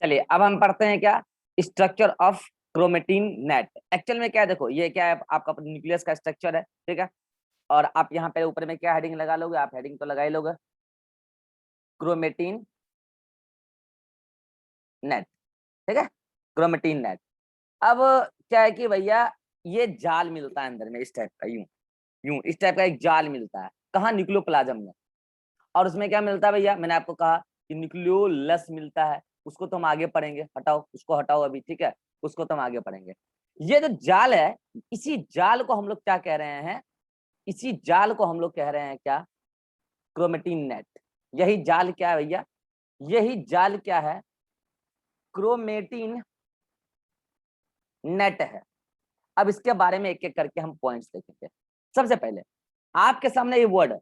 चलिए अब हम पढ़ते हैं क्या, structure of chromatin net. Actual में क्या है, देखो ये क्या है, आपका न्यूक्लियस का स्ट्रक्चर है, ठीक है। और आप यहाँ पे ऊपर में क्या हेडिंग लगा लोगे, आप हेडिंग तो लगा ही लोगे, क्रोमेटिन नेट, ठीक है, क्रोमेटिन नेट। अब क्या है कि भैया ये जाल मिलता है अंदर में इस टाइप का, यूं यूं इस टाइप का एक जाल मिलता है, कहाँ, न्यूक्लियोप्लाज्म में। और उसमें क्या मिलता है भैया, मैंने आपको कहा कि न्यूक्लियोलस मिलता है, उसको तो हम आगे पढ़ेंगे, हटाओ उसको, हटाओ अभी, ठीक है, उसको तो हम आगे पढ़ेंगे। ये जो जाल है, इसी जाल को हम लोग क्या कह रहे हैं, इसी जाल को हम लोग कह रहे हैं क्या, क्रोमेटिन नेट। यही जाल क्या है भैया, यही जाल क्या है, क्रोमेटिन नेट है। अब इसके बारे में एक एक करके हम पॉइंट्स देखेंगे। सबसे पहले आपके सामने ये वर्ड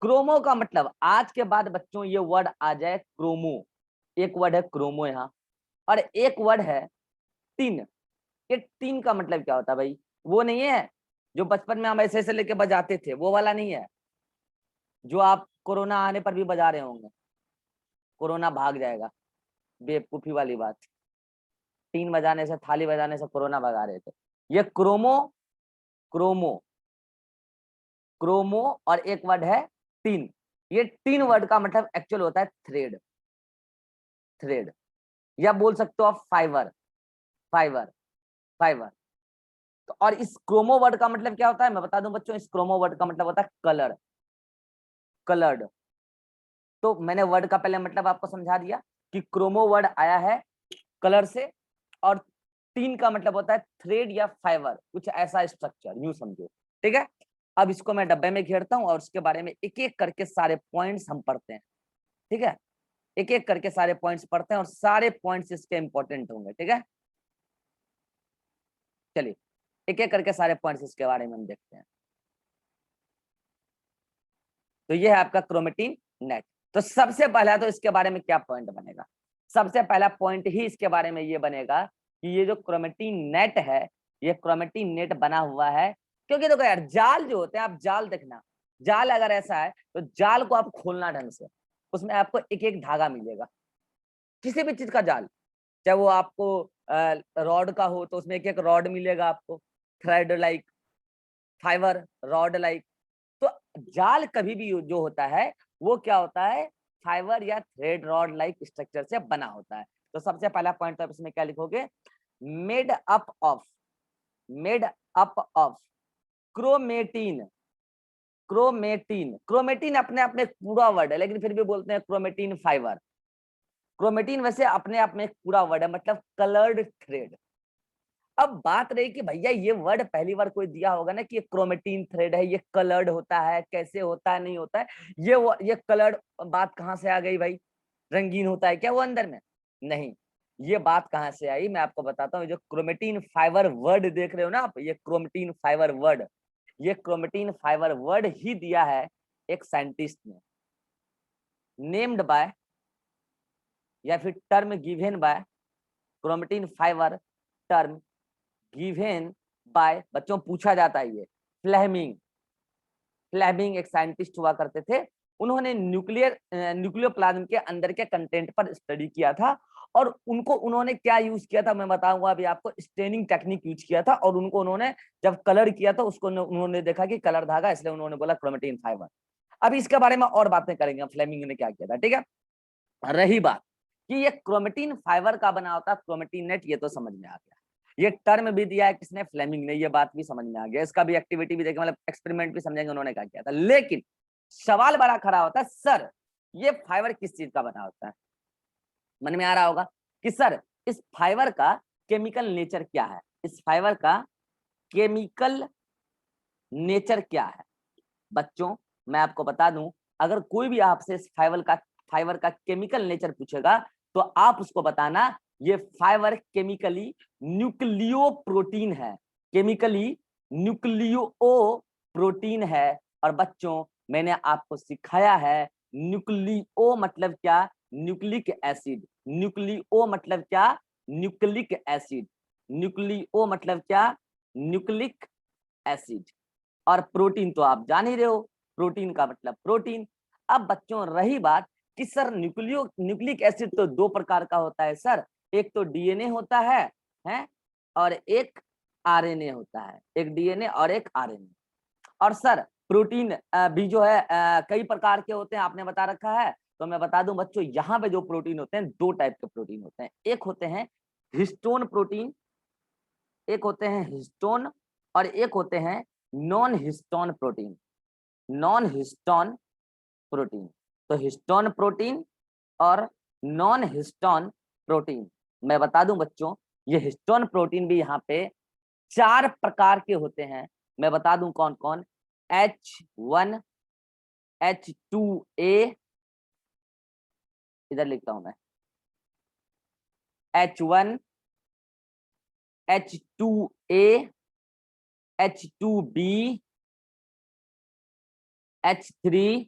क्रोमो का मतलब, आज के बाद बच्चों ये वर्ड आ जाए क्रोमो, एक वर्ड है क्रोमो यहाँ, और एक वर्ड है टिन। ये टिन का मतलब क्या होता है भाई, वो नहीं है जो बचपन में हम ऐसे ऐसे लेके बजाते थे, वो वाला नहीं है जो आप कोरोना आने पर भी बजा रहे होंगे, कोरोना भाग जाएगा, बेवकूफी वाली बात। टीन बजाने से, थाली बजाने से कोरोना भगा रहे थे। ये क्रोमो, क्रोमो, क्रोमो, और एक वर्ड है टीन। ये टीन वर्ड का मतलब एक्चुअल होता है थ्रेड, थ्रेड, या बोल सकते हो आप फाइबर, फाइबर, फाइबर। तो और इस क्रोमो वर्ड का मतलब क्या होता है, मैं बता दूं बच्चों, इस क्रोमो वर्ड का मतलब होता है कलर, कलर्ड। तो मैंने वर्ड का पहले मतलब आपको समझा दिया कि क्रोमो वर्ड आया है कलर से, और तीन का मतलब होता है थ्रेड या फाइबर, कुछ ऐसा स्ट्रक्चर, यूं समझो, ठीक है। अब इसको मैं डब्बे में घेरता हूं और उसके बारे में एक एक करके सारे पॉइंट्स हम पढ़ते हैं, ठीक है। एक एक करके सारे पॉइंट्स पढ़ते हैं और सारे पॉइंट्स इसके इंपॉर्टेंट होंगे, ठीक है। चलिए एक एक करके सारे पॉइंट्स इसके बारे में हम देखते हैं। तो ये है आपका क्रोमेटिन नेट। तो सबसे पहला तो इसके बारे में क्या पॉइंट बनेगा, सबसे पहला पॉइंट ही इसके बारे में ये बनेगा कि ये जो क्रोमेटिन नेट है, ये क्रोमेटिन नेट बना हुआ है, क्योंकि देखो यार जाल जो होते हैं, आप जाल देखना, जाल अगर ऐसा है तो जाल को आप खोलना ढंग से, उसमें आपको एक एक धागा मिलेगा, किसी भी चीज का जाल, चाहे वो आपको रॉड का हो तो उसमें एक एक रॉड मिलेगा आपको, thread like, fibre, rod like. तो जाल कभी भी जो होता है वो क्या होता है, फाइबर या थ्रेड रॉड लाइक स्ट्रक्चर से बना होता है। तो सबसे पहला पॉइंट तो आप इसमें क्या लिखोगे, made up of, made up of chromatin, chromatin, chromatin अपने आप में एक पूरा वर्ड है, लेकिन फिर भी बोलते हैं क्रोमेटिन फाइबर। क्रोमेटिन वैसे अपने आप में एक पूरा वर्ड है, मतलब कलर्ड थ्रेड। अब बात रही कि भैया ये वर्ड पहली बार कोई दिया होगा ना कि ये क्रोमेटिन थ्रेड है, ये कलर्ड होता है, कैसे होता है, नहीं होता है, ये कलर्ड बात कहाँ से आ गई भाई, रंगीन होता है क्या वो अंदर में, नहीं। ये बात कहाँ से आई मैं आपको बताता हूँ, जो क्रोमेटिन फाइबर वर्ड देख रहे हो ना आप, ये क्रोमेटिन फाइबर वर्ड, ये क्रोमेटिन फाइबर वर्ड ही दिया है एक साइंटिस्ट ने, नेम्ड बाय, या फिर term given by, chromatin fibre term given by, बच्चों पूछा जाता है ये, फ्लेमिंग, फ्लेमिंग एक साइंटिस्ट हुआ करते थे, उन्होंने न्यूक्लियोप्लाज्म के अंदर के कंटेंट पर स्टडी किया था, और उनको उन्होंने क्या यूज किया था मैं बताऊंगा अभी आपको, स्टेनिंग टेक्निक यूज किया था, और उनको उन्होंने जब कलर किया था उसको उन्होंने देखा कि कलर धागा, इसलिए उन्होंने बोला क्रोमेटिन फाइबर। अभी इसके बारे में और बातें करेंगे फ्लेमिंग ने क्या किया था, ठीक है। रही बात कि ये क्रोमेटिन फाइबर का बना होता है क्रोमेटिन नेट, ये तो समझ में आ गया, ये टर्म भी दिया है किसने, फ्लेमिंग ने, ये बात भी समझ में आ गया, इसका भी एक्टिविटी भी देखें, मतलब एक्सपेरिमेंट भी समझेंगे उन्होंने क्या किया था। लेकिन सवाल बड़ा खड़ा होता है, सर ये फाइबर किस चीज का बना होता है, मन में आ रहा होगा कि सर इस फाइबर का केमिकल नेचर क्या है, इस फाइबर का केमिकल नेचर क्या है। बच्चों मैं आपको बता दूं, अगर कोई भी आपसे इस फाइबर का केमिकल नेचर पूछेगा तो आप उसको बताना ये फाइबर केमिकली न्यूक्लियो प्रोटीन है, केमिकली न्यूक्लियो प्रोटीन है। और बच्चों मैंने आपको सिखाया है न्यूक्लियो मतलब क्या, न्यूक्लिक एसिड, न्यूक्लियो मतलब क्या, न्यूक्लिक एसिड, न्यूक्लियो मतलब क्या, न्यूक्लिक एसिड। और प्रोटीन तो आप जान ही रहे हो, प्रोटीन का मतलब प्रोटीन। अब बच्चों रही बात कि सर न्यूक्लिक एसिड तो दो प्रकार का होता है सर, एक तो डीएनए होता है और एक आरएनए होता है, एक डीएनए और एक आरएनए। और सर प्रोटीन भी जो है कई प्रकार के होते हैं, आपने बता रखा है। तो मैं बता दूं बच्चों, यहाँ पे जो प्रोटीन होते हैं, दो टाइप के प्रोटीन होते हैं। एक होते हैं हिस्टोन प्रोटीन, एक होते हैं हिस्टोन, और एक होते हैं non histone protein. Non histone protein, तो हिस्टोन प्रोटीन और नॉन हिस्टोन प्रोटीन। मैं बता दूं बच्चों, ये हिस्टोन प्रोटीन भी यहाँ पे 4 प्रकार के होते हैं। मैं बता दूं कौन कौन। H1, H2A, इधर लिखता हूं मैं, H1, H2A, H2B, H3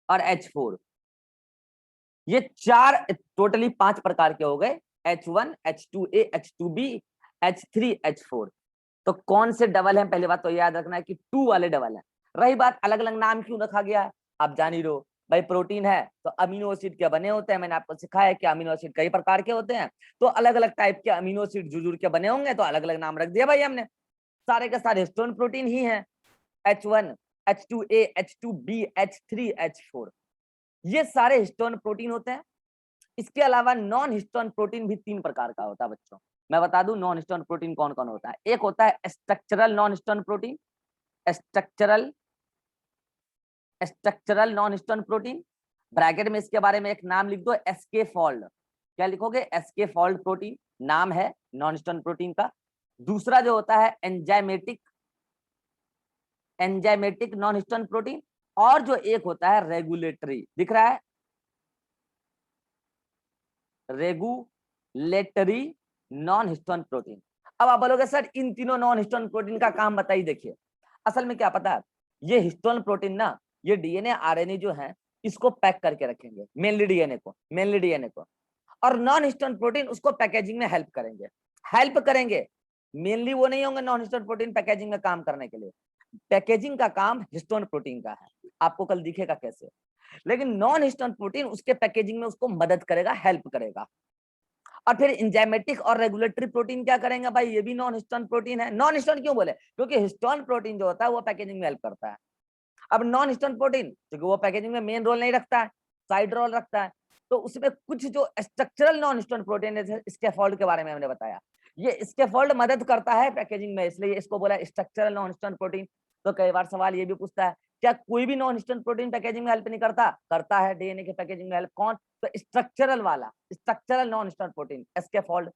और H4। ये 4 टोटली 5 प्रकार के हो गए। H1, H2A, H2B, H3, H4। तो कौन से डबल हैं, पहले बात तो याद रखना है कि 2 वाले डबल हैं। रही बात अलग अलग नाम क्यों रखा गया है, आप जान ही रहो भाई, प्रोटीन है तो अमीनो एसिड के बने होते हैं। मैंने आपको सिखाया है कि अमीनो एसिड कई प्रकार के होते हैं, तो अलग अलग टाइप के अमीनो एसिड जुड़ के बने होंगे, तो अलग अलग नाम रख दिया भाई हमने। सारे के सारे हिस्टोन प्रोटीन ही है, H1, H2A, H2B, H3, H4, ये सारे हिस्टोन प्रोटीन होते हैं। इसके अलावा नॉन हिस्टोन प्रोटीन भी 3 प्रकार का होता है बच्चों। मैं बता दूं नॉन हिस्टोन प्रोटीन कौन कौन होता है। एक होता है structural non histone protein, structural structural non histone protein, bracket में इसके बारे में एक नाम लिख दो, एसके फोल्ड। क्या लिखोगे, एसके फोल्ड प्रोटीन नाम है नॉन हिस्टोन प्रोटीन का। दूसरा जो होता है enzymatic, enzymatic non histone protein, और जो एक होता है रेगुलेटरी, दिख रहा है, रेगुलेटरी नॉन हिस्टोन प्रोटीन। अब आप बोलोगे सर इन तीनों नॉन हिस्टोन प्रोटीन का काम बताइए। देखिए असल में क्या पता है, ये हिस्टोन प्रोटीन ना, ये डीएनए आरएनए जो है इसको पैक करके रखेंगे, मेनली डीएनए को, और नॉन हिस्टोन प्रोटीन उसको पैकेजिंग में हेल्प करेंगे। मेनली वो नहीं होंगे नॉन हिस्टोन प्रोटीन पैकेजिंग में काम करने के लिए, पैकेजिंग का काम हिस्टोन प्रोटीन का है, आपको कल दिखेगा कैसे। लेकिन नॉन हिस्टोन प्रोटीन उसके पैकेजिंग में उसको मदद करेगा, हेल्प करेगा। और फिर एंजाइमेटिक और रेगुलेटरी प्रोटीन क्या करेंगे भाई, ये भी नॉन हिस्टोन प्रोटीन है। नॉन हिस्टोन क्यों बोले, क्योंकि हिस्टोन प्रोटीन जो होता है वो पैकेजिंग में हेल्प करता है। अब नॉन हिस्टोन प्रोटीन क्योंकि वो पैकेजिंग में मेन रोल नहीं रखता है, साइड रोल रखता है, तो उसमें कुछ जो स्ट्रक्चरल नॉन हिस्टोन प्रोटीन है, स्कैफोल्ड के बारे में हमने बताया, ये स्कैफोल्ड मदद करता है पैकेजिंग में, इसलिए इसको बोला स्ट्रक्चरल नॉन हिस्टोन प्रोटीन। तो कई बार सवाल ये भी पूछता है, क्या कोई भी नॉन हिस्टोन प्रोटीन पैकेजिंग में हेल्प नहीं करता, करता है डीएनए के पैकेजिंग में हेल्प। कौन, तो स्ट्रक्चरल वाला, structural non histone protein scaffold.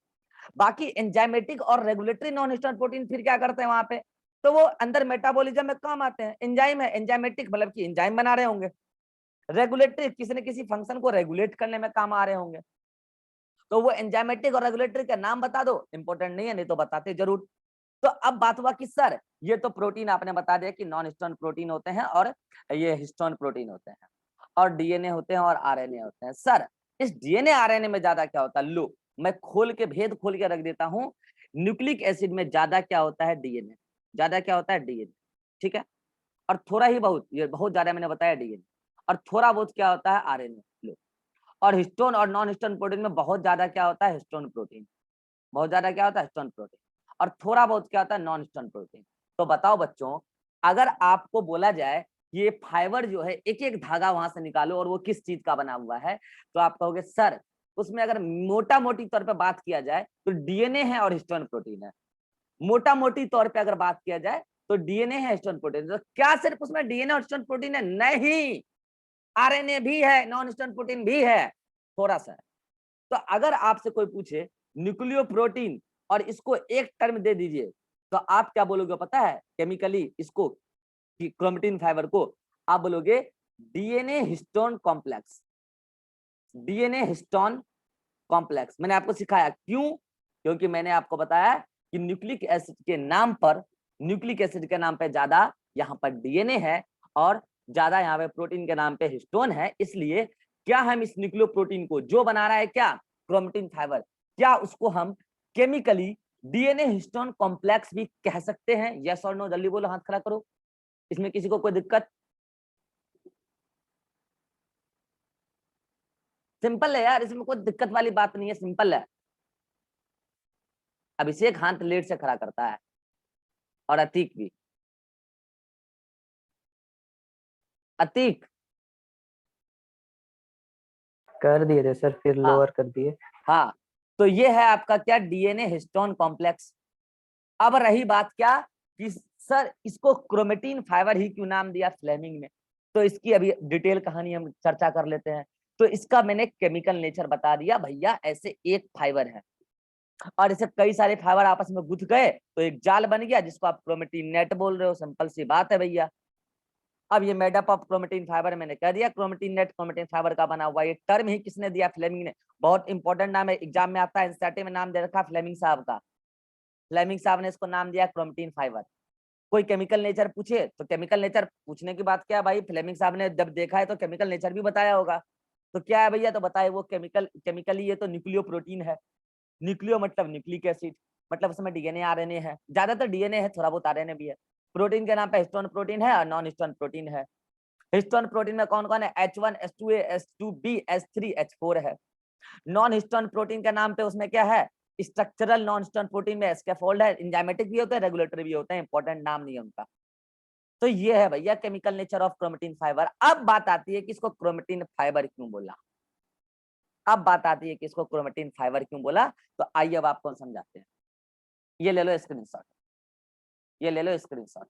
बाकी एंजाइमेटिक और रेगुलेटरी नॉन हिस्टोन प्रोटीन फिर क्या करते हैं वहां पे, तो वो अंदर मेटाबॉलिज्म में काम आते हैं। एंजाइम है, एंजाइमेटिक मतलब कि एंजाइम बना रहे होंगे, रेगुलेटरी किसी न किसी फंक्शन को रेगुलेट करने में काम आ रहे होंगे। तो वो एंजाइमेटिक और रेगुलेटरी का नाम बता दो, इंपॉर्टेंट नहीं है, नहीं तो बताते जरूर। तो अब बात हुआ कि सर ये तो प्रोटीन आपने बता दिया कि नॉन हिस्टोन प्रोटीन होते हैं और ये हिस्टोन प्रोटीन होते हैं, और डीएनए होते हैं और आरएनए होते हैं। सर इस डीएनए आरएनए में ज्यादा क्या होता है, लो मैं खोल के भेद खोल के रख देता हूं। न्यूक्लिक एसिड में ज्यादा क्या होता है, डीएनए, ज्यादा क्या होता है, डीएनए, ठीक है। और थोड़ा ही बहुत, ये बहुत ज्यादा मैंने बताया डीएनए, और थोड़ा बहुत क्या होता है, आरएनए। लो, और हिस्टोन और नॉन हिस्टोन प्रोटीन में बहुत ज्यादा क्या होता है, हिस्टोन प्रोटीन, बहुत ज्यादा क्या होता है, हिस्टोन प्रोटीन, और थोड़ा बहुत क्या होता है, नॉन हिस्टोन प्रोटीन। तो बताओ बच्चों, अगर आपको बोला जाए ये फाइबर जो है एक एक धागा वहां से निकालो और वो किस चीज का बना हुआ है, तो आप कहोगे सर उसमें अगर मोटा मोटी तौर पे बात किया जाए तो डीएनए है और हिस्टोन प्रोटीन है। मोटा मोटी तौर पे अगर बात किया जाए तो डीएनए है, हिस्टोन प्रोटीन। तो क्या सिर्फ उसमें डीएनए और हिस्टोन प्रोटीन है, नहीं, आरएनए भी है, नॉन हिस्टोन प्रोटीन भी है, थोड़ा सा। तो अगर आपसे कोई पूछे न्यूक्लियोप्रोटीन और इसको एक टर्म दे दीजिए, तो आप क्या बोलोगे पता है, केमिकली इसको, क्रोमेटिन फाइबर को आप बोलोगे DNA histone complex, DNA histone complex. मैंने आपको सिखाया क्यों, क्योंकि मैंने आपको बताया कि न्यूक्लिक एसिड के नाम पर, न्यूक्लिक एसिड के नाम पे ज्यादा यहाँ पर डीएनए है और ज्यादा यहाँ पे प्रोटीन के नाम पे हिस्टोन है। इसलिए क्या हम इस न्यूक्लियोप्रोटीन को जो बना रहा है क्या, क्रोमेटिन फाइबर, क्या उसको हम केमिकली डीएनए हिस्टोन कॉम्प्लेक्स भी कह सकते हैं, यस और नो, जल्दी बोलो, हाथ खड़ा करो, इसमें किसी को कोई दिक्कत। सिंपल है यार, इसमें कोई दिक्कत वाली बात नहीं है, सिंपल है। अभिषेक हाथ लेट से खड़ा करता है, और अतीक भी। अतीक, कर दिए थे सर, फिर हाँ लोअर कर दिए। हाँ, तो ये है आपका क्या, डीएनए हिस्टोन कॉम्प्लेक्स। अब रही बात क्या कि सर इसको क्रोमेटिन फाइबर ही क्यों नाम दिया फ्लेमिंग ने, तो इसकी अभी डिटेल कहानी हम चर्चा कर लेते हैं। तो इसका मैंने केमिकल नेचर बता दिया भैया, ऐसे एक फाइबर है और इसे कई सारे फाइबर आपस में गुथ गए तो एक जाल बन गया, जिसको आप क्रोमेटिन नेट बोल रहे हो। सिंपल सी बात है भैया। अब ये मेडअप ऑफ क्रोमेटिन फाइबर मैंने कह दिया, क्रोमेटिन नेट क्रोमेटिन फाइबर का बना हुआ। ये टर्म ही किसने दिया, फ्लेमिंग ने। बहुत इंपॉर्टेंट नाम है, एग्जाम में आता है, एनसीईआरटी में नाम दे रखा फ्लेमिंग साहब का। फ्लेमिंग साहब ने इसको नाम दिया क्रोमेटिन फाइबर। कोई केमिकल नेचर पूछे तो केमिकल नेचर पूछने की बात क्या है भाई, फ्लेमिंग साहब ने जब देखा है तो केमिकल नेचर भी बताया होगा। तो क्या है भैया, तो बताए वो केमिकली ये तो न्यूक्लियो प्रोटीन है। न्यूक्लियो मतलब न्यूक्लिक एसिड, मतलब उसमें डीएनए आरएनए है, ज्यादातर डीएनए है, थोड़ा बहुत आरएनए भी है। प्रोटीन के नाम पे हिस्टोन प्रोटीन है और नॉन हिस्टोन प्रोटीन है। हिस्टोन प्रोटीन में कौन कौन है, H1 H2A H2B H3 H4 है। नॉन हिस्टोन प्रोटीन के नाम पे उसमें क्या है, स्ट्रक्चरल नॉन हिस्टोन प्रोटीन में स्कैफोल्ड है, एंजाइमेटिक भी होते हैं, रेगुलेटरी भी होते हैं, इंपॉर्टेंट नाम नहीं है उनका। तो ये है भैया chemical nature of chromatin fibre. अब बात आती है कि इसको क्रोमेटिन फाइबर क्यों बोला। अब बात आती है कि इसको क्रोमेटिन फाइबर क्यों बोला। तो आइए अब आपको समझाते हैं। ये ले लो स्क्रीनशॉट, ये ले लो स्क्रीनशॉट।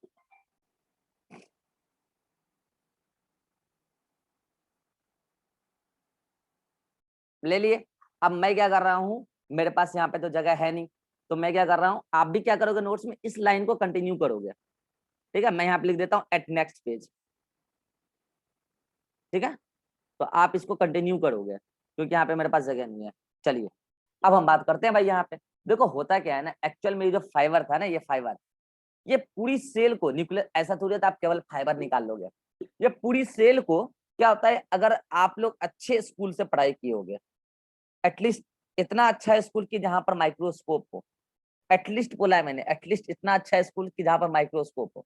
ले लिए। अब मैं क्या कर रहा हूँ, मेरे पास यहाँ पे तो जगह है नहीं, तो मैं क्या कर रहा हूँ, आप भी क्या करोगे, नोट्स में इस लाइन को कंटिन्यू करोगे। ठीक है, मैं यहाँ पे लिख देता हूँ एट नेक्स्ट पेज। ठीक है, तो आप इसको कंटिन्यू करोगे क्योंकि यहाँ पे मेरे पास जगह नहीं है। चलिए अब हम बात करते हैं भाई। यहाँ पे देखो होता क्या है ना, एक्चुअल में ये जो फाइबर था ना, ये फाइबर, ये पूरी सेल को न्यूक्लियर, ऐसा थोड़ी था आप केवल फाइबर निकाल लोगे। ये पूरी सेल को क्या होता है, अगर आप लोग अच्छे स्कूल से पढ़ाई किए होगे, एटलीस्ट इतना अच्छा स्कूल की जहां पर माइक्रोस्कोप हो, एटलीस्ट बोला है मैंने, एटलीस्ट इतना अच्छा स्कूल की जहां पर माइक्रोस्कोप हो,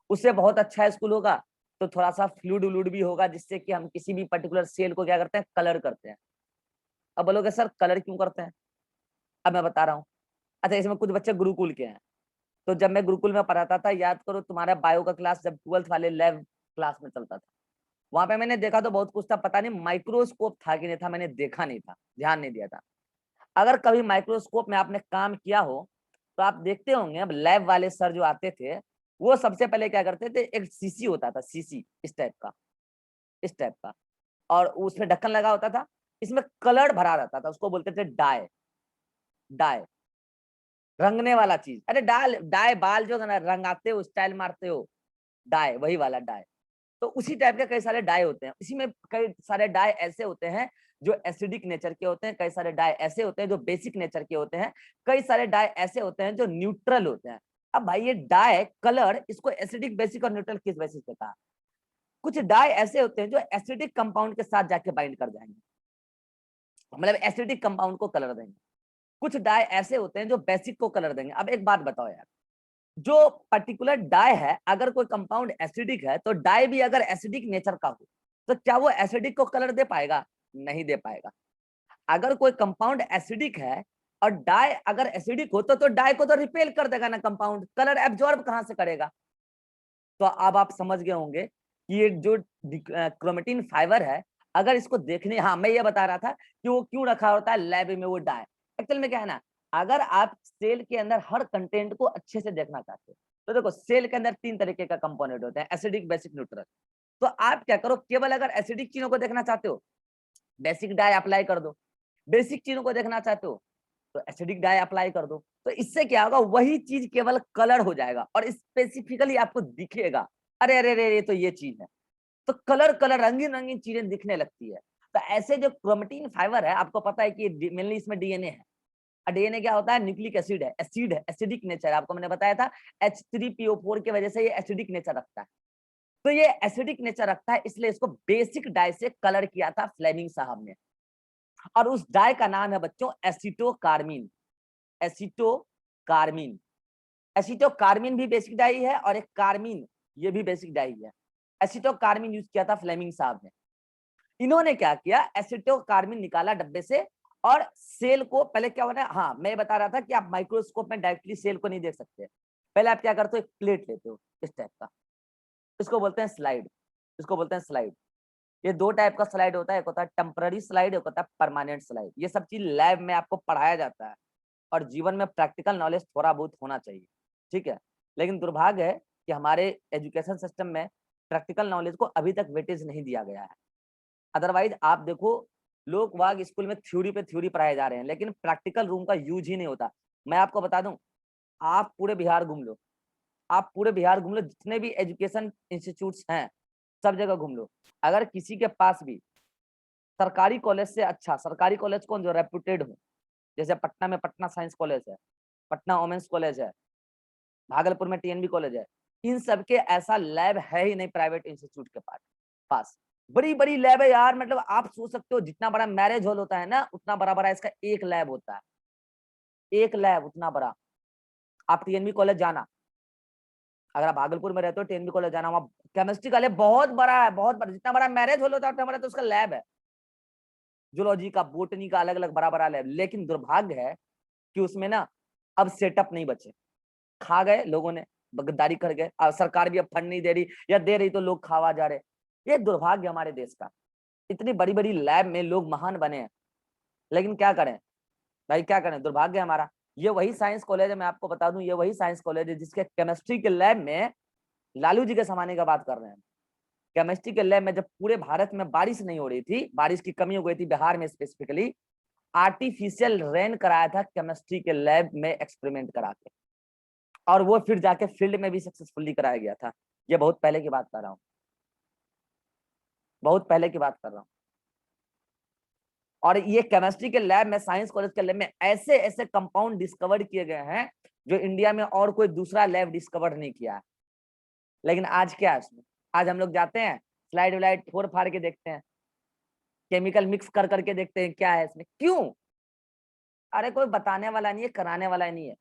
उससे बहुत अच्छा स्कूल होगा तो थोड़ा सा फ्लूइड उलूड भी होगा, जिससे कि हम किसी भी पर्टिकुलर सेल को क्या करते हैं, कलर करते हैं। अब बोलोगे सर कलर क्यों करते हैं, अब मैं बता रहा हूँ। अच्छा, इसमें कुछ बच्चे गुरुकुल के हैं, तो जब मैं गुरुकुल में पढ़ाता था, याद करो तुम्हारा बायो का क्लास जब 12th वाले लैब क्लास में चलता था, वहां पे मैंने देखा तो बहुत कुछ था, पता नहीं माइक्रोस्कोप था कि नहीं था, मैंने देखा नहीं था, ध्यान नहीं दिया था। अगर कभी माइक्रोस्कोप में आपने काम किया हो तो आप देखते होंगे, अब लैब वाले सर जो आते थे, वो सबसे पहले क्या करते थे, एक सीसी होता था, सीसी इस टाइप का, इस टाइप का, और उसमें ढक्कन लगा होता था, इसमें कलर भरा रहता था, उसको बोलते थे डाई। डाई, रंगने वाला चीज। अरे डाल डाई, बाल जो रंगाते हो, स्टाइल मारते हो, डाई, वही वाला डाई। तो उसी टाइप के कई सारे डाई होते हैं, इसी में कई सारे डाई ऐसे होते हैं जो एसिडिक नेचर के होते हैं, कई सारे डाई ऐसे होते हैं जो बेसिक नेचर के होते हैं, कई सारे डाई ऐसे होते हैं जो न्यूट्रल होते हैं। अब भाई ये डाई कलर, इसको एसिडिक, बेसिक और न्यूट्रल किस बेसिस पे कहा। कुछ डाई ऐसे होते हैं जो एसिडिक कंपाउंड के साथ जाके बाइंड कर जाएंगे, मतलब एसिडिक कंपाउंड को कलर देंगे। कुछ डाई ऐसे होते हैं जो बेसिक को कलर देंगे। अब एक बात बताओ यार, जो पर्टिकुलर डाई है, अगर कोई कंपाउंड एसिडिक है तो डाई भी अगर एसिडिक नेचर का हो तो क्या वो एसिडिक को कलर दे पाएगा, नहीं दे पाएगा। अगर कोई कंपाउंड एसिडिक है और डाई अगर एसिडिक हो तो डाई को तो रिपेल कर देगा ना कंपाउंड, कलर एब्जॉर्ब कहां से करेगा। तो अब आप समझ गए होंगे कि ये जो क्रोमेटिन फाइबर है, अगर इसको देखने, हाँ मैं ये बता रहा था कि वो क्यों रखा होता है लैब में वो डाई। एक्चुअल में क्या है ना, अगर आप सेल के अंदर हर कंटेंट को अच्छे से देखना चाहते हो तो देखो सेल के अंदर 3 तरीके का कंपोनेंट होते हैं, एसिडिक, बेसिक, न्यूट्रल। तो आप क्या करो, केवल अगर एसिडिक चीजों को देखना चाहते हो बेसिक डाई अप्लाई कर दो, बेसिक चीजों को देखना चाहते हो तो एसिडिक डाई अप्लाई कर दो। तो इससे क्या होगा, वही चीज केवल कलर हो जाएगा और स्पेसिफिकली आपको दिखेगा, अरे अरे अरे ये तो ये चीज है। तो कलर कलर रंगीन रंगीन चीजें दिखने लगती है। तो ऐसे जो क्रोमेटिन फाइबर है, आपको पता है कि मेनली इसमें डीएनए है। डीएनए क्या होता है, न्यूक्लिक एसिड है, एसिड है, एसिडिक नेचर, आपको मैंने बताया था H3PO4 की वजह से ये एसिडिक नेचर रखता है। तो ये एसिडिक नेचर रखता है, इसलिए इसको बेसिक डाई से कलर किया था फ्लेमिंग साहब ने, और उस डाई का नाम है बच्चों एसिटोकार्मिन। एसिटोकार्मिन, एसिटोकार्मिन भी बेसिक डाई है और एक कार्मिन, ये भी बेसिक डाई है। एसिटोकार्मिन यूज किया था फ्लेमिंग साहब ने। इन्होंने क्या किया, एसिटोकार्बिन निकाला डब्बे से और सेल को पहले क्या होना है, हाँ मैं बता रहा था कि आप माइक्रोस्कोप में डायरेक्टली सेल को नहीं देख सकते, पहले आप क्या करते हो, एक प्लेट लेते हो इस टाइप का, इसको बोलते हैं स्लाइड, इसको बोलते हैं स्लाइड। ये दो टाइप का स्लाइड होता है, एक होता है टेम्पररी स्लाइड, एक होता है परमानेंट स्लाइड। ये सब चीज लैब में आपको पढ़ाया जाता है और जीवन में प्रैक्टिकल नॉलेज थोड़ा बहुत होना चाहिए, ठीक है। लेकिन दुर्भाग्य है कि हमारे एजुकेशन सिस्टम में प्रैक्टिकल नॉलेज को अभी तक वेटेज नहीं दिया गया है। अदरवाइज आप देखो, लोग वाग स्कूल में थ्योरी पे थ्योरी पढ़ाए जा रहे हैं, लेकिन प्रैक्टिकल रूम का यूज ही नहीं होता। मैं आपको बता दूं, आप पूरे बिहार घूम लो, आप पूरे बिहार घूम लो, जितने भी एजुकेशन इंस्टीट्यूट्स हैं सब जगह घूम लो, अगर किसी के पास भी सरकारी कॉलेज से अच्छा, सरकारी कॉलेज कौन जो रेप्यूटेड हो, जैसे पटना में पटना साइंस कॉलेज है, पटना वोमेंस कॉलेज है, भागलपुर में टीएनबी कॉलेज है, इन सब के ऐसा लैब है ही नहीं प्राइवेट इंस्टीट्यूट के पास। बड़ी बड़ी लैब है यार, मतलब आप सोच सकते हो जितना बड़ा मैरिज हॉल होता है ना, उतना बड़ा बड़ा इसका एक लैब होता है, एक लैब उतना बड़ा। आप टीएनबी कॉलेज जाना, अगर आप भागलपुर में रहते हो टीएनबी कॉलेज जाना, वहाँ केमिस्ट्री का लैब बहुत बड़ा है, बहुत बड़ा, जितना बड़ा मैरिज हॉल होता है उतना बड़ा तो उसका लैब है। जूलॉजी का, बोटनी का अलग अलग बड़ा बड़ा लैब। लेकिन दुर्भाग्य है कि उसमें ना अब सेटअप नहीं बचे, खा गए लोगों ने, गद्दारी कर गए, और सरकार भी अब फंड नहीं दे रही, या दे रही तो लोग खावा जा रहे। ये दुर्भाग्य हमारे देश का, इतनी बड़ी बड़ी लैब में लोग महान बने हैं, लेकिन क्या करें भाई, क्या करें, दुर्भाग्य हमारा। ये वही साइंस कॉलेज है, मैं आपको बता दूं, ये वही साइंस कॉलेज है जिसके केमिस्ट्री के लैब में, लालू जी के जमाने का बात कर रहे हैं, केमिस्ट्री के लैब में जब पूरे भारत में बारिश नहीं हो रही थी, बारिश की कमी हो गई थी बिहार में स्पेसिफिकली, आर्टिफिशियल रेन कराया था केमिस्ट्री के लैब में एक्सपेरिमेंट करा के, और वो फिर जाके फील्ड में भी सक्सेसफुली कराया गया था। ये बहुत पहले की बात कर रहा हूँ, बहुत पहले की बात कर रहा हूँ। और ये केमिस्ट्री के लैब में, साइंस कॉलेज के लैब में ऐसे ऐसे कंपाउंड डिस्कवर किए गए हैं जो इंडिया में और कोई दूसरा लैब डिस्कवर नहीं किया है। लेकिन आज क्या है उसमें, आज हम लोग जाते हैं, स्लाइड व्लाइड फोड़ फाड़ के देखते हैं, केमिकल मिक्स कर करके देखते हैं क्या है इसमें, क्यों? अरे कोई बताने वाला नहीं है, कराने वाला नहीं है,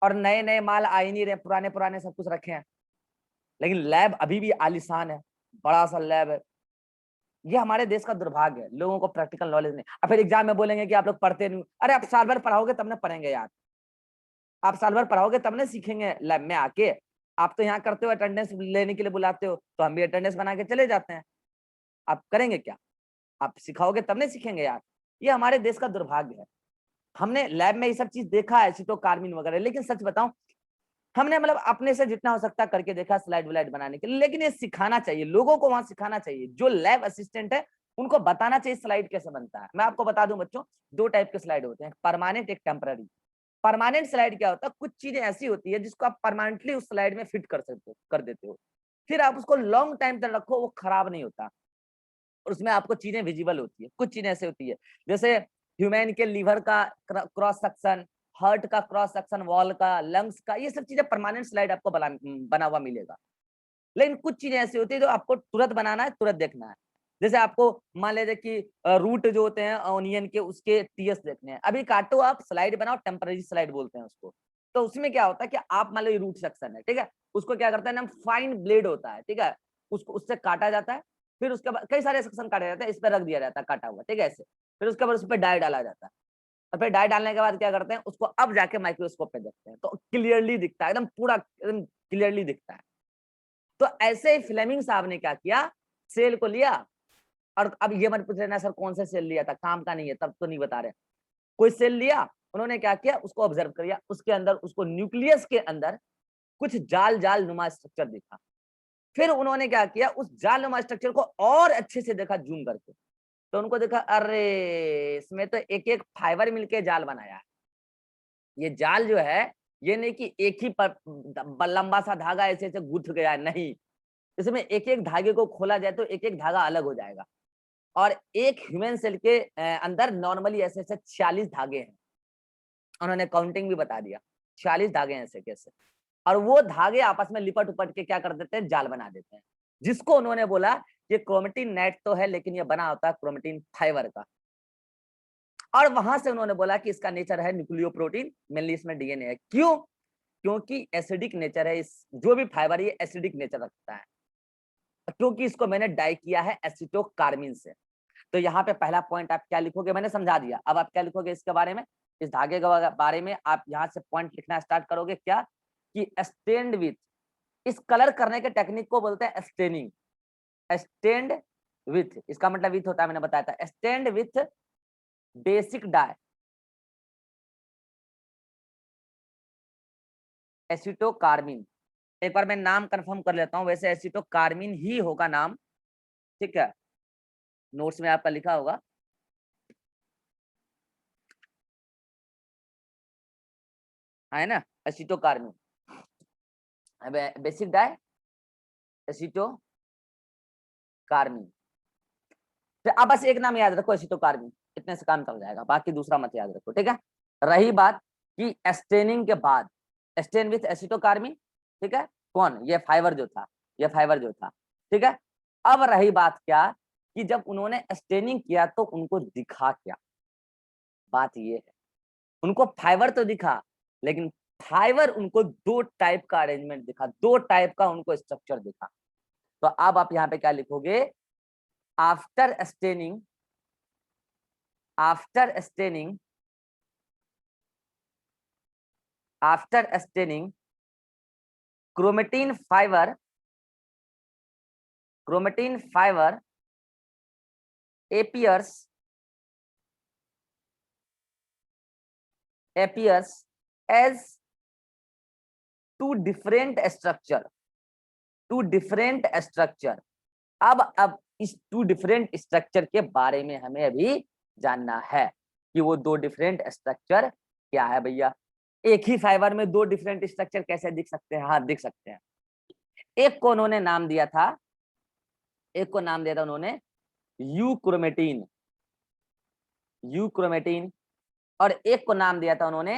और नए नए माल आ ही नहीं रहे, पुराने पुराने सब कुछ रखे हैं। लेकिन लैब अभी भी आलीशान है, बड़ा सा लैब है। ये हमारे देश का दुर्भाग्य है, लोगों को प्रैक्टिकल नॉलेज नहीं। अब फिर एग्जाम में बोलेंगे कि आप लोग पढ़ते नहीं, अरे आप साल भर पढ़ाओगे तब ना पढ़ेंगे यार, आप साल भर पढ़ाओगे तब ना सीखेंगे लैब में आके। आप तो यहाँ करते हो, अटेंडेंस लेने के लिए बुलाते हो, तो हम भी अटेंडेंस बना के चले जाते हैं, आप करेंगे क्या? आप सिखाओगे तब नहीं सीखेंगे यार। ये हमारे देश का दुर्भाग्य है। हमने लैब में ये सब चीज देखा है, एसिटोकार्बिन वगैरह, लेकिन सच बताऊं, हमने मतलब अपने से जितना हो सकता करके देखा स्लाइड व्लाइड बनाने के लिए, लेकिन ये सिखाना चाहिए लोगों को, वहां सिखाना चाहिए, जो लैब असिस्टेंट है उनको बताना चाहिए स्लाइड कैसे बनता है। मैं आपको बता दूं बच्चों, दो टाइप के स्लाइड होते हैं, परमानेंट, एक टेम्पररी। परमानेंट स्लाइड क्या होता है, कुछ चीजें ऐसी होती है जिसको आप परमानेंटली उस स्लाइड में फिट कर सकते हो, कर देते हो, फिर आप उसको लॉन्ग टाइम तक रखो, वो खराब नहीं होता, और उसमें आपको चीजें विजिबल होती है। कुछ चीजें ऐसे होती है, जैसे ह्यूमन के लीवर का क्रॉस सेक्शन, हार्ट का क्रॉस सेक्शन, वॉल का, लंग्स का, ये सब चीजें परमानेंट स्लाइड आपको बना हुआ मिलेगा। लेकिन कुछ चीजें ऐसी होती है जो आपको तुरंत बनाना है, तुरंत देखना है। जैसे आपको मान लीजिए कि रूट जो होते हैं ऑनियन के, उसके टीएस देखने हैं, अभी काटो आप, स्लाइड बनाओ, टेम्पररी स्लाइड बोलते हैं उसको। तो उसमें क्या होता है कि आप मान लो रूट सेक्शन है, ठीक है, उसको क्या करते हैं ना, फाइन ब्लेड होता है, ठीक है, उसको उससे काटा जाता है, फिर उसके बाद कई सारे सेक्शन काटे जाते हैं, इस पर रख दिया जाता है काटा हुआ, ठीक है, ऐसे, फिर उसके बाद उस पर डाई डाला जाता है, और फिर डाई डालने के बाद क्या करते हैं, उसको अब जाके माइक्रोस्कोप पे देखते हैं, तो क्लियरली दिखता है, एकदम पूरा एकदम क्लियरली दिखता है। तो ऐसे ही फ्लेमिंग साहब ने क्या किया, सेल को लिया, और अब ये मत पूछ लेना सर कौन सा सेल लिया था, काम का नहीं है तब तो नहीं बता रहे, कोई सेल लिया, उन्होंने क्या किया, उसको ऑब्जर्व किया, उसके अंदर, उसको न्यूक्लियस के अंदर कुछ जाल जाल नुमा स्ट्रक्चर दिखा, फिर उन्होंने क्या किया, उस जाल नुमा स्ट्रक्चर को और अच्छे से देखा जूम करके, तो उनको देखा, अरे इसमें तो एक एक फाइबर मिलके जाल बनाया है, ये जाल जो है, ये नहीं कि एक ही लंबा सा धागा ऐसे ऐसे गुथ गया है, नहीं, इसमें एक एक धागे को खोला जाए तो एक एक धागा अलग हो जाएगा। और एक ह्यूमन सेल के अंदर नॉर्मली ऐसे ऐसे 46 धागे हैं, उन्होंने काउंटिंग भी बता दिया, 46 धागे हैं ऐसे कैसे, और वो धागे आपस में लिपट उपट के क्या कर देते हैं, जाल बना देते हैं, जिसको उन्होंने बोला ये क्रोमेटिन नेट तो है, लेकिन ये बना होता है क्रोमेटिन फाइबर का। और वहां से उन्होंने बोला कि इसका नेचर है न्यूक्लियोप्रोटीन, मेनली इसमें डीएनए है। क्यों? क्योंकि एसिडिक नेचर है, इस जो भी फाइबर ये एसिडिक नेचर रखता है। क्योंकि इसको मैंने डाई किया है एसिटोकार्मिन से। तो यहाँ पे पहला पॉइंट आप क्या लिखोगे, मैंने समझा दिया, अब आप क्या लिखोगे इसके बारे में, इस धागे के बारे में आप यहाँ से पॉइंट लिखना स्टार्ट करोगे क्या, कि स्टेन्ड विथ, इस कलर करने के टेक्निक को बोलते हैं स्टेनिंग। स्टेन्ड विथ, इसका मतलब विथ होता है, मैंने बताया था, स्टेन्ड विथ बेसिक डाई एसिटोकार्मिन। एक बार मैं नाम कंफर्म कर लेता हूं, वैसे एसिटोकार्मिन ही होगा नाम, ठीक है, नोट्स में आपका लिखा होगा। है ना, एसिटोकार्मिन, बेसिक डाई एसिटोकार्मिन। तो अब बस एक नाम याद रखो, एसिटोकार्मिन, इतने से काम चल जाएगा, बाकी दूसरा मत याद रखो, ठीक है। रही बात कि स्टेनिंग के बाद, स्टेन विथ एसिटोकार्मिन, ठीक है, कौन, ये फाइबर जो था, ये फाइबर जो था, ठीक है। अब रही बात क्या, कि जब उन्होंने स्टेनिंग किया तो उनको दिखा क्या, बात ये है, उनको फाइबर तो दिखा, लेकिन फाइबर उनको दो टाइप का अरेंजमेंट दिखा, दो टाइप का उनको स्ट्रक्चर दिखा। तो अब आप यहाँ पे क्या लिखोगे, after staining, after staining, after staining chromatin fiber, chromatin fiber appears as two different structure, two different structure। अब इस टू डिफरेंट स्ट्रक्चर के बारे में हमें अभी जानना है, कि वो दो डिफरेंट स्ट्रक्चर क्या है भैया। एक ही फाइबर में दो डिफरेंट स्ट्रक्चर कैसे दिख सकते हैं, हाँ दिख सकते हैं। एक को उन्होंने नाम दिया था, एक को नाम दिया था उन्होंने यूक्रोमेटिन, यूक्रोमेटिन, और एक को नाम दिया था उन्होंने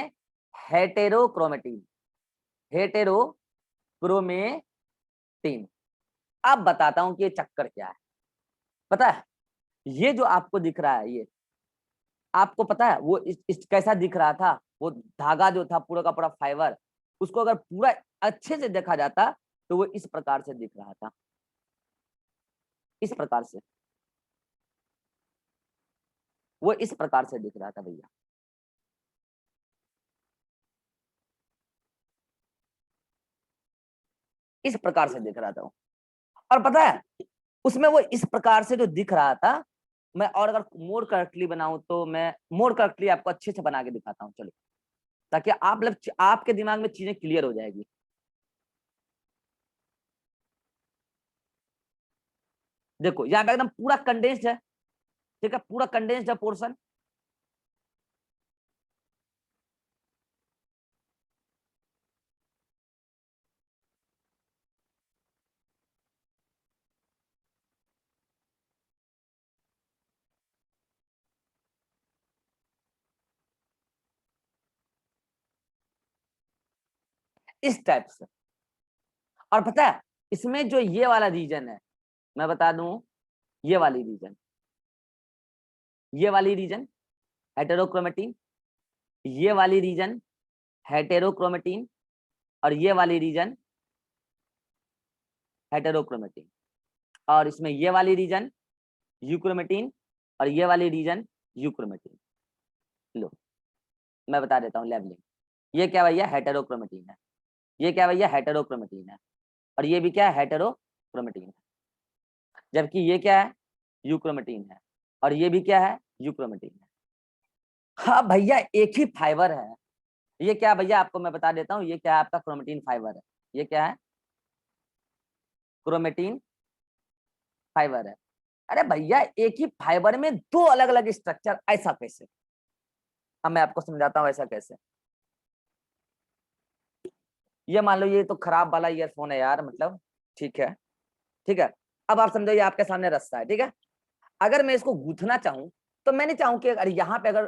हेटेरोक्रोमेटिन, हेटेरोक्रोमेटिन। अब बताता हूं कि ये चक्कर क्या है। पता है, ये जो आपको दिख रहा है, ये आपको पता है वो इस कैसा दिख रहा था, वो धागा जो था पूरा का पूरा फाइबर, उसको अगर पूरा अच्छे से देखा जाता तो वो इस प्रकार से दिख रहा था, इस प्रकार से, वो इस प्रकार से दिख रहा था भैया। इस प्रकार से दिख रहा था वो। और पता है उसमें वो इस प्रकार से जो दिख रहा था, मैं और अगर मोर करेक्टली बनाऊं तो मैं मोर करेक्टली आपको अच्छे से बना के दिखाता हूं, चलो, ताकि आप लोग, आपके दिमाग में चीजें क्लियर हो जाएगी। देखो यहाँ पे एकदम पूरा कंडेंस्ड है, ठीक है, पूरा कंडेंस्ड है पोर्शन। इस टाइप से। और पता है इसमें जो ये वाला रीजन है, मैं बता दूं, ये वाली रीजन, ये वाली रीजन हेटेरोक्रोमेटिन, ये वाली रीजन हेटेरोक्रोमेटिन, और ये वाली रीजन हेटेरोक्रोमेटिन, और इसमें ये वाली रीजन यूक्रोमेटिन, और ये वाली रीजन यूक्रोमेटिन। लो मैं बता देता हूँ लेवलिंग, ये क्या भैया हेटेरोक्रोमेटिन है, ये क्या भैया हेटेरोक्रोमेटिन है, और ये भी क्या है हेटेरोक्रोमेटिन है, जबकि ये क्या है यूक्रोमेटिन है, और ये भी क्या है यूक्रोमेटिन है। हाँ भैया एक ही फाइबर है, ये क्या भैया आपको मैं बता देता हूँ, ये क्या है आपका क्रोमेटिन फाइबर है, ये क्या है क्रोमेटिन फाइबर है। अरे भैया एक ही फाइबर में दो अलग अलग स्ट्रक्चर, ऐसा कैसे, अब मैं आपको समझाता हूँ ऐसा कैसे। ये मान लो ये तो खराब वाला ईयरफोन है यार, मतलब ठीक है, ठीक है। अब आप समझो ये आपके सामने रास्ता है, ठीक है, अगर मैं इसको गूंथना चाहूं तो मैं नहीं चाहूं कि अरे यहाँ पे अगर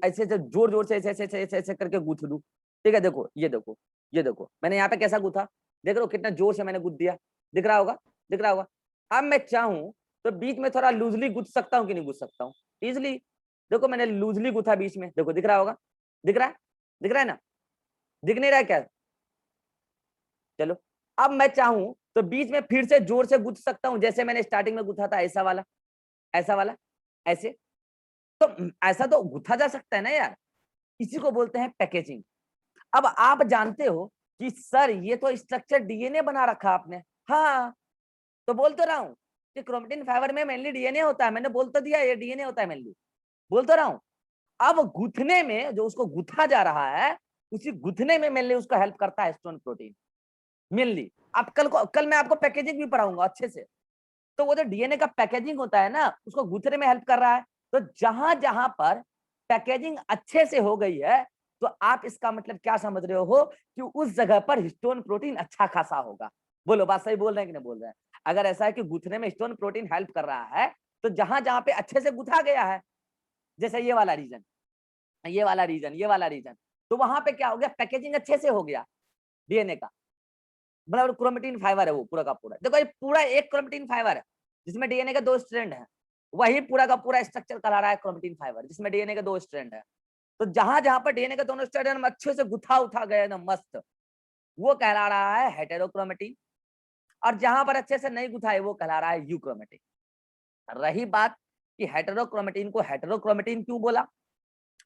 ऐसे ऐसे जोर जोर से ऐसे ऐसे ऐसे ऐसे ऐसे करके गूंथ दूं, ठीक है, देखो ये देखो, ये देखो मैंने यहाँ पे कैसा गूंथा, देख रहे हो कितना जोर से मैंने गूंथ दिया, दिख रहा होगा, दिख रहा होगा। अब मैं चाहूं तो बीच में थोड़ा लूजली गूंथ सकता हूँ कि नहीं गूंथ सकता हूँ, इजिली। देखो मैंने लूजली गूंथा बीच में, देखो दिख रहा होगा, दिख रहा है, दिख रहा है ना, दिख नहीं रहा है क्या, चलो अब मैं चाहूं तो बीच में फिर से जोर से गुथ सकता हूं, जैसे मैंने स्टार्टिंग में गुथा था, ऐसा वाला, ऐसा वाला, ऐसे। तो ऐसा तो गुथा जा सकता है ना यार, इसी को बोलते हैं पैकेजिंग। अब आप जानते हो कि सर ये तो स्ट्रक्चर डीएनए बना रखा आपने। हाँ, तो बोल तो रहा हूं कि क्रोमेटिन फाइबर में मेनली डीएनए होता है, मैंने बोल तो दिया ये डीएनए होता है मेनली, बोल तो रहा हूं। अब गुथने में जो उसको गुथा जा रहा है, उसी गुथने में मेनली उसको हेल्प करता है हिस्टोन प्रोटीन मेनली। अब कल मैं आपको पैकेजिंग भी पढ़ाऊंगा अच्छे से। तो वो जो डीएनए का पैकेजिंग होता है ना, उसको गुथने में हेल्प कर रहा है। तो जहां जहां पर पैकेजिंग अच्छे से हो गई है, तो आप इसका मतलब क्या समझ रहे हो कि उस जगह पर हिस्टोन प्रोटीन अच्छा खासा होगा। बोलो बात सही बोल रहे हैं कि नहीं बोल रहे हैं? अगर ऐसा है कि गुथने में हिस्टोन प्रोटीन हेल्प कर रहा है, तो जहां जहां पे अच्छे से गुथा गया है, जैसे ये वाला रीजन, ये वाला रीजन, ये वाला रीजन, तो वहां पे क्या हो गया, पैकेजिंग अच्छे से हो गया डीएनए का। मतलब क्रोमेटिन फाइबर है वो पूरा का पूरा। देखो ये पूरा एक क्रोमेटिन फाइबर है जिसमें डीएनए के 2 स्ट्रैंड है, वही पूरा का पूरा स्ट्रक्चर करा रहा है क्रोमेटिन फाइबर जिसमें डीएनए के 2 स्ट्रैंड है। तो जहां जहां पर डीएनए के दोनों स्ट्रैंड अच्छे से गुथा उठा गए ना मस्त, वो कहला रहा है हेटेरोक्रोमेटिन। और जहां पर अच्छे से नहीं गुथा है, वो कहला रहा है यूक्रोमेटिन। रही बात कि हेटेरोक्रोमेटिन को हेटेरोक्रोमेटिन क्यों बोला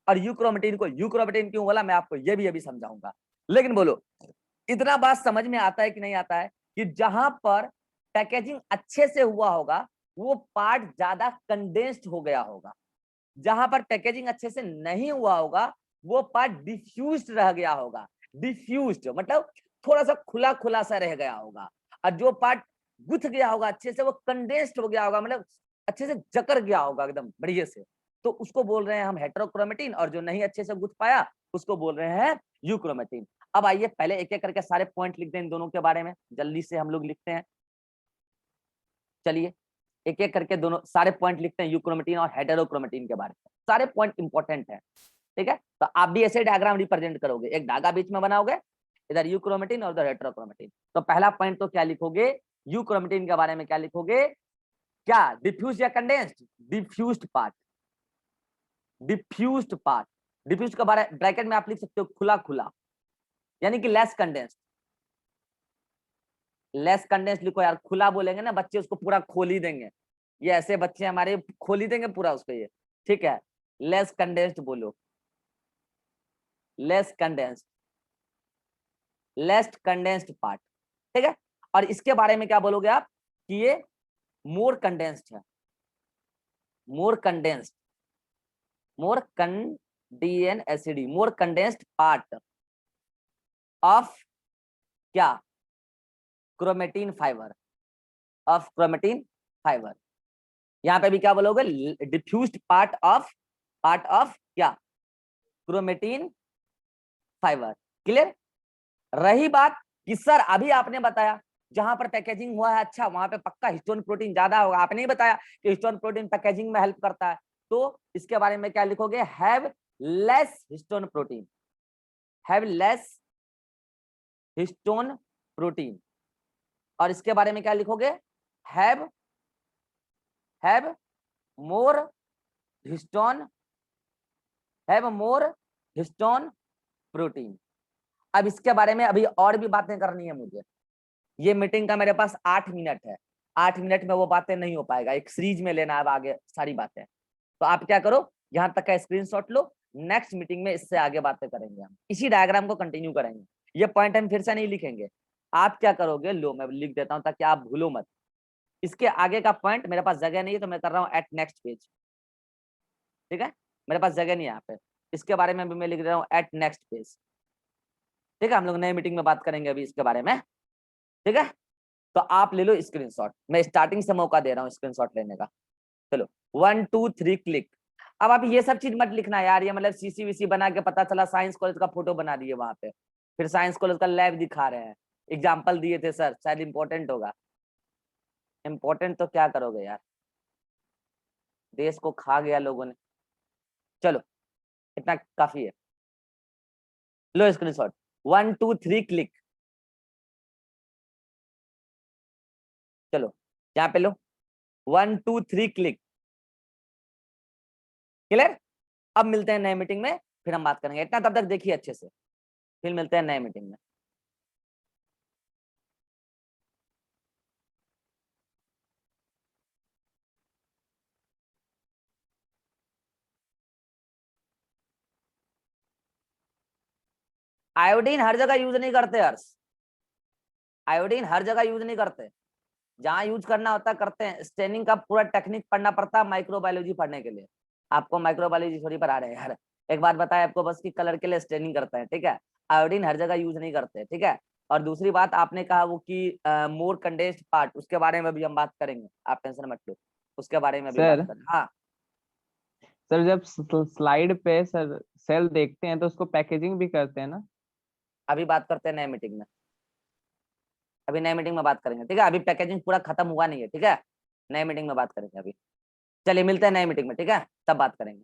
और यूक्रोमेटिन को यूक्रोमेटिन क्यों बोला, मैं आपको ये भी अभी समझाऊंगा। लेकिन बोलो इतना बात समझ में आता है कि नहीं आता है कि जहां पर पैकेजिंग अच्छे से हुआ होगा, वो पार्ट ज्यादा कंडेंस्ड हो गया होगा। जहां पर पैकेजिंग अच्छे से नहीं हुआ होगा, वो पार्ट डिफ्यूज्ड रह गया होगा। डिफ्यूज्ड मतलब थोड़ा सा खुला खुला सा रह गया होगा। और जो पार्ट गुथ गया होगा अच्छे से, वो कंडेंस्ड हो गया होगा, मतलब अच्छे से जकड़ गया होगा एकदम बढ़िया से। तो उसको बोल रहे हैं हम हेटेरोक्रोमेटिन, और जो नहीं अच्छे से गुथ पाया उसको बोल रहे हैं यूक्रोमेटिन। अब आइए पहले एक एक करके सारे पॉइंट लिख दें इन दोनों के बारे में, जल्दी से हम लोग लिखते हैं। चलिए एक एक करके दोनों सारे पॉइंट लिखते हैं यूक्रोमेटिन और हेटेरोक्रोमेटिन के बारे में। सारे पॉइंट इंपॉर्टेंट है, ठीक है। तो आप भी ऐसे डायग्राम रिप्रेजेंट करोगे, एक धागा बीच में बनाओगे, इधर यूक्रोमेटिन और उधर हेटेरोक्रोमेटिन। तो पहला पॉइंट तो क्या लिखोगे, यूक्रोमेटिन के बारे में क्या लिखोगे, क्या डिफ्यूज या condensed, diffused part, diffused part. Diffuse के बारे ब्रैकेट में आप लिख सकते हो खुला खुला, यानी कि लेस कंडेंस्ड। लेस कंडेंस्ड लिखो यार, खुला बोलेंगे ना बच्चे उसको पूरा खोल ही देंगे, ये ऐसे बच्चे हमारे खोल ही देंगे पूरा उसको ये, ठीक है। लेस कंडेंस्ड बोलो, less condensed, less condensed part, ठीक है। और इसके बारे में क्या बोलोगे आप कि ये मोर कंडेंस्ड है, more condensed, more condensed, more condensed part of क्या, chromatin fibre, of chromatin fibre. यहाँ पे भी क्या बोलोगे, डिफ्यूज्ड पार्ट ऑफ क्या, क्रोमेटिन फाइबर। क्लियर। रही बात कि सर अभी आपने बताया जहां पर पैकेजिंग हुआ है अच्छा, वहां पे पक्का हिस्टोन प्रोटीन ज्यादा होगा, आपने ही बताया कि हिस्टोन प्रोटीन पैकेजिंग में हेल्प करता है। तो इसके बारे में क्या लिखोगे, have less histone protein, have less histone protein. और इसके बारे में क्या लिखोगे, have more histone, have more histone protein. अब इसके बारे में अभी और भी बातें करनी है मुझे, ये मीटिंग का मेरे पास 8 मिनट है, 8 मिनट में वो बातें नहीं हो पाएगा, एक सीरीज में लेना है आगे सारी बातें। तो आप क्या करो, यहाँ तक का स्क्रीनशॉट लो, नेक्स्ट मीटिंग में इससे आगे बातें करेंगे, हम इसी डायग्राम को कंटिन्यू करेंगे। ये पॉइंट हम फिर से नहीं लिखेंगे, आप क्या करोगे, लो मैं लिख देता हूँ ताकि आप भूलो मत। इसके आगे का पॉइंट मेरे पास जगह नहीं है, तो मैं कर रहा हूँ एट नेक्स्ट पेज, ठीक है। मेरे पास जगह नहीं है यहाँ पे, इसके बारे में भी मैं लिख रहा हूँ एट नेक्स्ट पेज, ठीक है। हम लोग नई मीटिंग में बात करेंगे अभी इसके बारे में, ठीक है। तो आप ले लो स्क्रीनशॉट, मैं स्टार्टिंग से मौका दे रहा हूँ स्क्रीनशॉट लेने का। चलो 1 2 3 क्लिक। अब आप ये सब चीज मत लिखना यार, ये मतलब सीसी वीसी बना के पता चला साइंस कॉलेज का फोटो बना दिए वहां पे, फिर साइंस कॉलेज का लैब दिखा रहे हैं, एग्जाम्पल दिए थे सर, शायद इंपॉर्टेंट होगा। इंपॉर्टेंट तो क्या करोगे यार, देश को खा गया लोगों ने। चलो इतना काफी है, लो स्क्रीनशॉट, 1 2 3 क्लिक। चलो यहाँ पे लो, 1 2 3 क्लिक। क्लियर। अब मिलते हैं नए मीटिंग में, फिर हम बात करेंगे, इतना तब तक देखिए अच्छे से, फिर मिलते हैं नए मीटिंग में। आयोडीन हर जगह यूज नहीं करते हर्ष, आयोडीन हर जगह यूज नहीं करते, जहां यूज करना होता है करते हैं। स्टेनिंग का पूरा टेक्निक पढ़ना पड़ता है माइक्रोबायोलॉजी पढ़ने के लिए। आपको माइक्रोबायोलॉजी थोड़ी पढ़ा रहे हैं यार, एक बात बताए आपको बस की कलर के लिए स्टेनिंग करते हैं, ठीक है। आयोडीन हर जगह यूज नहीं करते, ठीक है। और दूसरी बात आपने कहा वो कि मोर कंडेंस्ड पार्ट, उसके बारे में भी हम बात करेंगे, आप टेंशन मत लो, उसके बारे में भी बात सर, करें। हाँ सर जब स्लाइड पे सर सेल देखते हैं तो उसको पैकेजिंग भी करते हैं ना? अभी बात करते हैं नए मीटिंग में, अभी नए मीटिंग में बात करेंगे, ठीक है। अभी पैकेजिंग पूरा खत्म हुआ नहीं है, ठीक है, नए मीटिंग में बात करेंगे अभी। चलिए मिलते हैं नए मीटिंग में, ठीक है, तब बात करेंगे।